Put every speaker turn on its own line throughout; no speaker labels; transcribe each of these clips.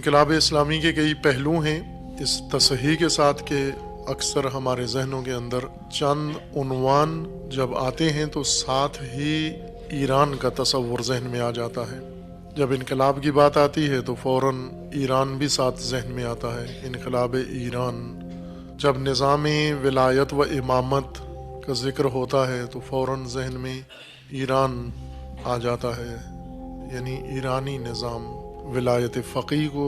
انقلاب اسلامی کے کئی پہلو ہیں، اس تصحیح کے ساتھ کہ اکثر ہمارے ذہنوں کے اندر چند عنوان جب آتے ہیں تو ساتھ ہی ایران کا تصور ذہن میں آ جاتا ہے۔ جب انقلاب کی بات آتی ہے تو فوراً ایران بھی ساتھ ذہن میں آتا ہے، انقلاب ایران۔ جب نظام ولایت و امامت کا ذکر ہوتا ہے تو فوراً ذہن میں ایران آ جاتا ہے، یعنی ایرانی نظام۔ ولایت فقیہ کو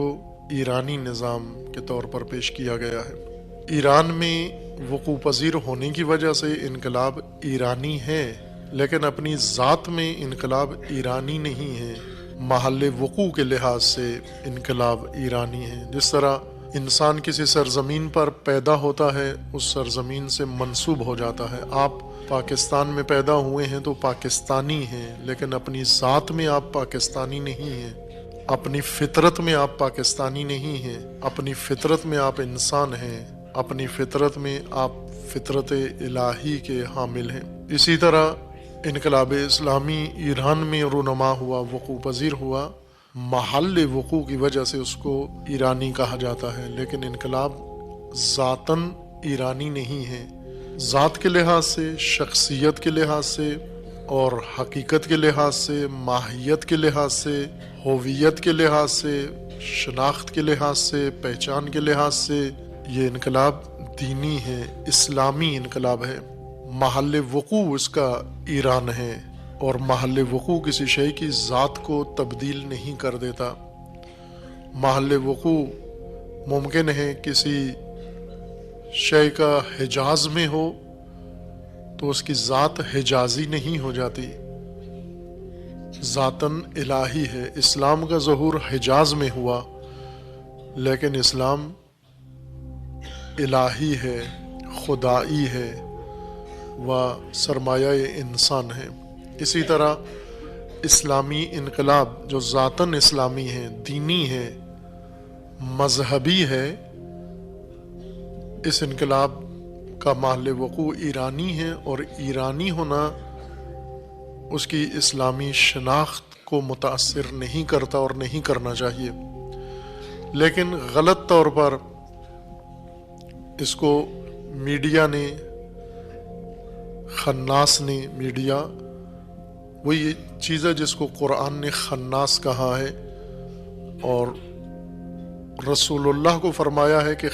ایرانی نظام کے طور پر پیش کیا گیا ہے۔ ایران میں وقوع پذیر ہونے کی وجہ سے انقلاب ایرانی ہے، لیکن اپنی ذات میں انقلاب ایرانی نہیں ہے، محل وقوع کے لحاظ سے انقلاب ایرانی ہے۔ جس طرح انسان کسی سرزمین پر پیدا ہوتا ہے، اس سرزمین سے منسوب ہو جاتا ہے۔ آپ پاکستان میں پیدا ہوئے ہیں تو پاکستانی ہیں، لیکن اپنی ذات میں آپ پاکستانی نہیں ہیں، اپنی فطرت میں آپ پاکستانی نہیں ہیں، اپنی فطرت میں آپ انسان ہیں، اپنی فطرت میں آپ فطرت الہی کے حامل ہیں۔ اسی طرح انقلاب اسلامی ایران میں رونما ہوا، وقوع پذیر ہوا، محل وقوع کی وجہ سے اس کو ایرانی کہا جاتا ہے، لیکن انقلاب ذاتاً ایرانی نہیں ہے۔ ذات کے لحاظ سے، شخصیت کے لحاظ سے اور حقیقت کے لحاظ سے، ماہیت کے لحاظ سے، ہویت کے لحاظ سے، شناخت کے لحاظ سے، پہچان کے لحاظ سے یہ انقلاب دینی ہے، اسلامی انقلاب ہے۔ محل وقوع اس کا ایران ہے، اور محل وقوع کسی شے کی ذات کو تبدیل نہیں کر دیتا۔ محل وقوع ممکن ہے کسی شے کا حجاز میں ہو تو اس کی ذات حجازی نہیں ہو جاتی، ذاتاً الہی ہے۔ اسلام کا ظہور حجاز میں ہوا، لیکن اسلام الہی ہے، خدائی ہے و سرمایہ انسان ہے۔ اسی طرح اسلامی انقلاب جو ذاتاً اسلامی ہے، دینی ہے، مذہبی ہے، اس انقلاب کا محل وقوع ایرانی ہے، اور ایرانی ہونا اس کی اسلامی شناخت کو متاثر نہیں کرتا اور نہیں کرنا چاہیے۔ لیکن غلط طور پر اس کو میڈیا نے، خناس نے، میڈیا وہی چیز ہے جس کو قرآن نے خناس کہا ہے، اور رسول اللہ کو فرمایا ہے کہ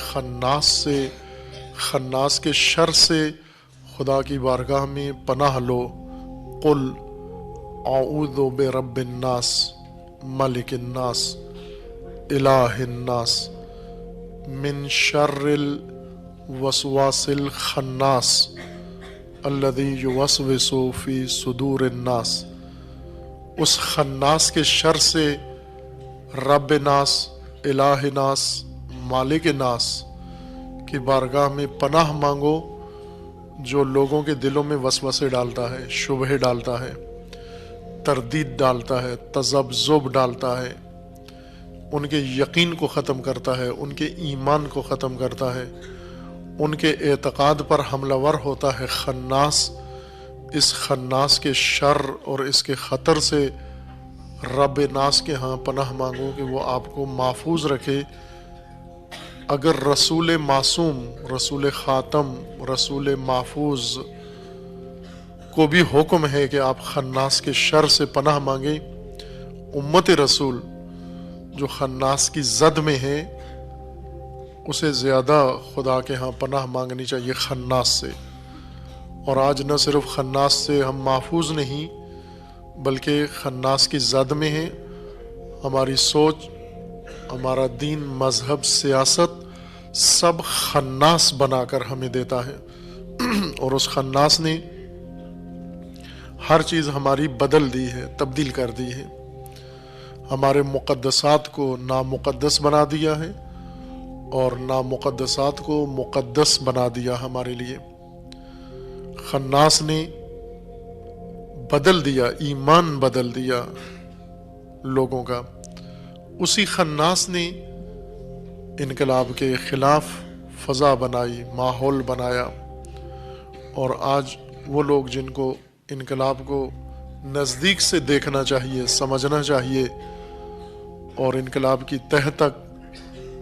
خناس کے شر سے خدا کی بارگاہ میں پناہ لو۔ قل اعوذ برب الناس ملک الناس الہ الناس من شر الوسواس الخناس الذی یوسوس فی صدور الناس۔ اس خناس کے شر سے رب ناس، الہ ناس، مالک ناس کی بارگاہ میں پناہ مانگو، جو لوگوں کے دلوں میں وسوسے ڈالتا ہے، شبہے ڈالتا ہے، تردید ڈالتا ہے، تذبذب ڈالتا ہے، ان کے یقین کو ختم کرتا ہے، ان کے ایمان کو ختم کرتا ہے، ان کے اعتقاد پر حملہ ور ہوتا ہے۔ خناس، اس خناس کے شر اور اس کے خطر سے رب ناس کے ہاں پناہ مانگو کہ وہ آپ کو محفوظ رکھے۔ اگر رسول معصوم، رسول خاتم، رسول محفوظ کو بھی حکم ہے کہ آپ خناس کے شر سے پناہ مانگیں، امت رسول جو خناس کی زد میں ہے اسے زیادہ خدا کے ہاں پناہ مانگنی چاہیے خناس سے۔ اور آج نہ صرف خناس سے ہم محفوظ نہیں بلکہ خناس کی زد میں ہیں۔ ہماری سوچ، ہمارا دین، مذہب، سیاست سب خناس بنا کر ہمیں دیتا ہے، اور اس خناس نے ہر چیز ہماری بدل دی ہے، تبدیل کر دی ہے، ہمارے مقدسات کو نامقدس بنا دیا ہے اور نامقدسات کو مقدس بنا دیا ہمارے لیے۔ خناس نے بدل دیا، ایمان بدل دیا لوگوں کا۔ اسی خناس نے انقلاب کے خلاف فضا بنائی، ماحول بنایا، اور آج وہ لوگ جن کو انقلاب کو نزدیک سے دیکھنا چاہیے، سمجھنا چاہیے اور انقلاب کی تہ تک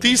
30